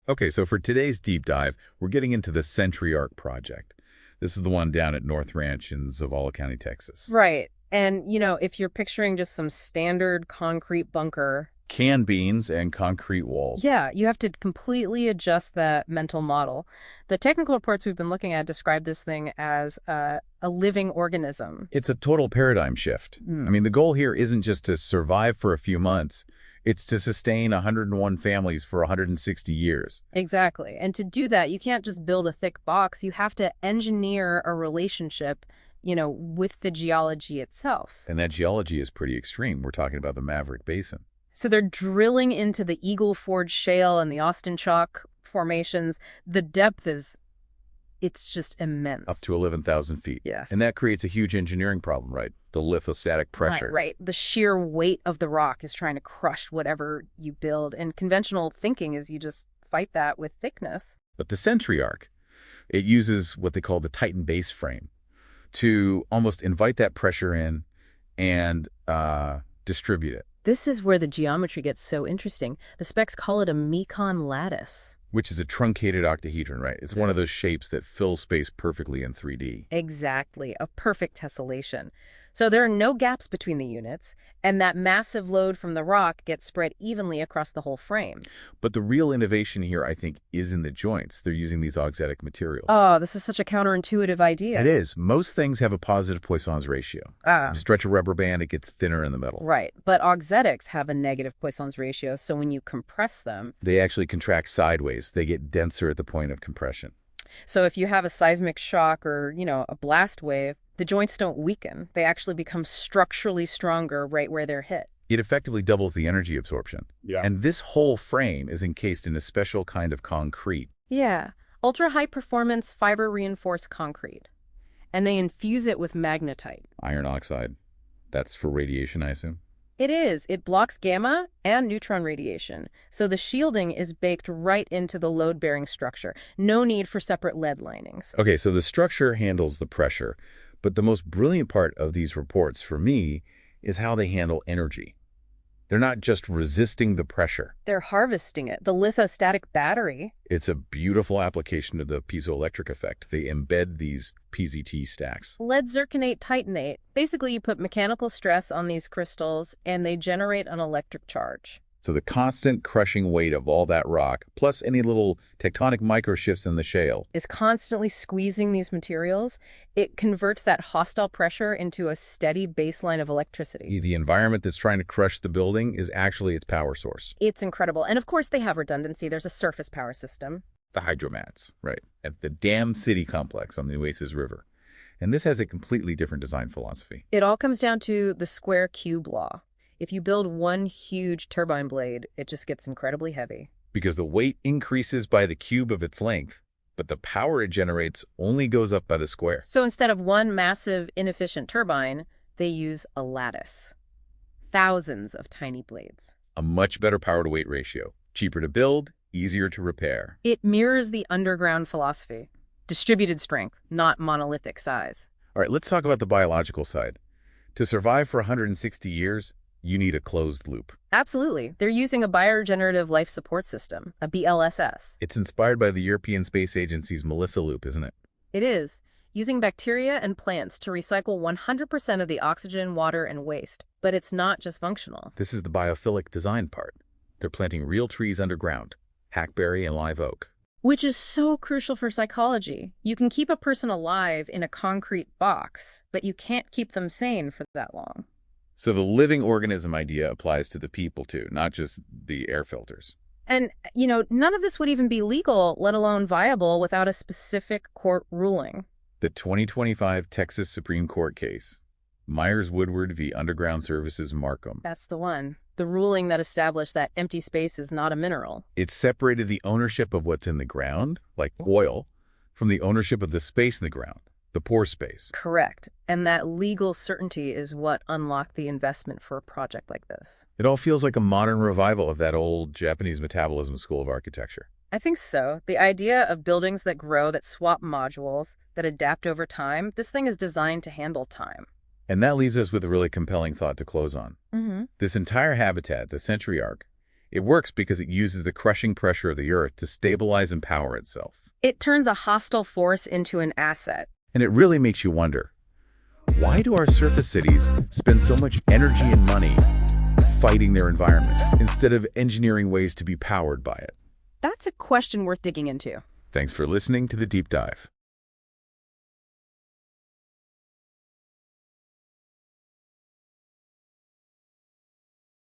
Okay, so for today's deep dive, we're getting into the Century Ark project. This is the one down at North Ranch in Zavala County, Texas. Right. And, if you're picturing just some standard concrete bunker, Canned beans and concrete walls. yeah, you have to completely adjust that mental model. The technical reports we've been looking at describe this thing as a living organism. It's a total paradigm shift. I mean, the goal here isn't just to survive for a few months. It's to sustain 101 families for 160 years. Exactly. And to do that, you can't just build a thick box. You have to engineer a relationship, with the geology itself. And that geology is pretty extreme. We're talking about the Maverick Basin. So they're drilling into the Eagle Forge Shale and the Austin Chalk formations. The depth it's just immense. Up to 11,000 feet. Yeah. And that creates a huge engineering problem, right? The lithostatic pressure. Right. The sheer weight of the rock is trying to crush whatever you build. And conventional thinking is you just fight that with thickness. But the Century Ark, it uses what they call the Titan base frame to almost invite that pressure in and distribute it. This is where the geometry gets so interesting. The specs call it a Mekon lattice. Which is a truncated octahedron, right? It's one of those shapes that fills space perfectly in 3D. Exactly, a perfect tessellation. So there are no gaps between the units, and that massive load from the rock gets spread evenly across the whole frame. But the real innovation here, I think, is in the joints. They're using these auxetic materials. Oh, this is such a counterintuitive idea. It is. Most things have a positive Poisson's ratio. You stretch a rubber band, it gets thinner in the middle. Right, but auxetics have a negative Poisson's ratio, so when you compress them, they actually contract sideways. They get denser at the point of compression. So if you have a seismic shock or, a blast wave, the joints don't weaken. They actually become structurally stronger right where they're hit. It effectively doubles the energy absorption. Yeah. And this whole frame is encased in a special kind of concrete. Yeah, ultra-high performance fiber-reinforced concrete. And they infuse it with magnetite. Iron oxide. That's for radiation, I assume? It is. It blocks gamma and neutron radiation. So the shielding is baked right into the load-bearing structure. No need for separate lead linings. Okay, so the structure handles the pressure. But the most brilliant part of these reports, for me, is how they handle energy. They're not just resisting the pressure. They're harvesting it. The lithostatic battery. It's a beautiful application of the piezoelectric effect. They embed these PZT stacks. Lead zirconate titanate. Basically, you put mechanical stress on these crystals, and they generate an electric charge. So the constant crushing weight of all that rock, plus any little tectonic microshifts in the shale, is constantly squeezing these materials. It converts that hostile pressure into a steady baseline of electricity. the environment that's trying to crush the building is actually its power source. It's incredible. And of course, they have redundancy. There's a surface power system. The hydromats, right, at the Dam City complex on the Neuces River. And this has a completely different design philosophy. It all comes down to the square cube law. If you build one huge turbine blade, it just gets incredibly heavy. Because the weight increases by the cube of its length, but the power it generates only goes up by the square. So instead of one massive, inefficient turbine, they use a lattice. Thousands of tiny blades. A much better power-to-weight ratio. Cheaper to build, easier to repair. It mirrors the underground philosophy. Distributed strength, not monolithic size. All right, let's talk about the biological side. To survive for 160 years, you need a closed loop. Absolutely. They're using a bioregenerative life support system, a BLSS. It's inspired by the European Space Agency's Melissa loop, isn't it? It is, using bacteria and plants to recycle 100% of the oxygen, water, and waste. But it's not just functional. This is the biophilic design part. They're planting real trees underground, hackberry and live oak. Which is so crucial for psychology. You can keep a person alive in a concrete box, but you can't keep them sane for that long. So the living organism idea applies to the people too, not just the air filters. And, none of this would even be legal, let alone viable, without a specific court ruling. The 2025 Texas Supreme Court case, Myers-Woodward v. Underground Services Markham. That's the one. The ruling that established that empty space is not a mineral. It separated the ownership of what's in the ground, like oil, from the ownership of the space in the ground, the pore space. Correct. And that legal certainty is what unlocked the investment for a project like this. It all feels like a modern revival of that old Japanese metabolism school of architecture. I think so. The idea of buildings that grow, that swap modules, that adapt over time, this thing is designed to handle time. And that leaves us with a really compelling thought to close on. This entire habitat, the Century Ark, It works because it uses the crushing pressure of the Earth to stabilize and power itself. It turns a hostile force into an asset. And it really makes you wonder, why do our surface cities spend so much energy and money fighting their environment instead of engineering ways to be powered by it? That's a question worth digging into. Thanks for listening to The Deep Dive.